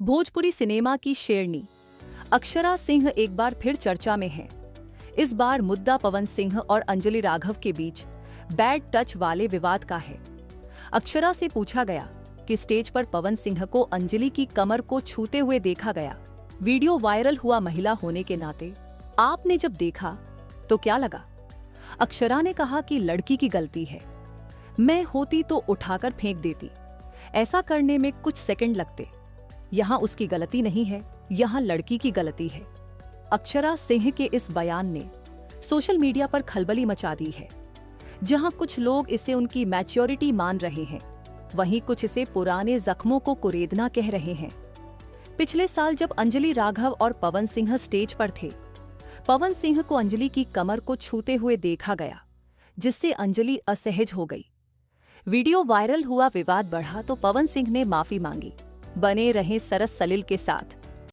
Bhojpuri cinema की शेरनी अक्षरा सिंह एक बार फिर चर्चा में है। इस बार मुद्दा पवन सिंह और अंजलि राघव के बीच बैड टच वाले विवाद का है। अक्षरा से पूछा गया कि स्टेज पर पवन सिंह को अंजलि की कमर को छूते हुए देखा गया। वीडियो वायरल हुआ। महिला होने के नाते आपने जब देखा तो क्या लगा? अक्षरा ने कहा कि लड़की की गलती है, मैं होती तो उठाकर फेंक देती। ऐसा करने में कुछ सेकंड लगते। यहाँ उसकी गलती नहीं है, यहाँ लड़की की गलती है। अक्षरा सिंह के इस बयान ने सोशल मीडिया पर खलबली मचा दी है। जहाँ कुछ लोग इसे उनकी मैच्योरिटी मान रहे हैं, वहीं कुछ इसे पुराने जख्मों को कुरेदना कह रहे हैं। पिछले साल जब अंजलि राघव और पवन सिंह स्टेज पर थे, पवन सिंह को अंजलि की कमर को छूते हुए देखा गया, जिससे अंजलि असहज हो गई। वीडियो वायरल हुआ, विवाद बढ़ा तो पवन सिंह ने माफी मांगी। बने रहें सरस सलील के साथ।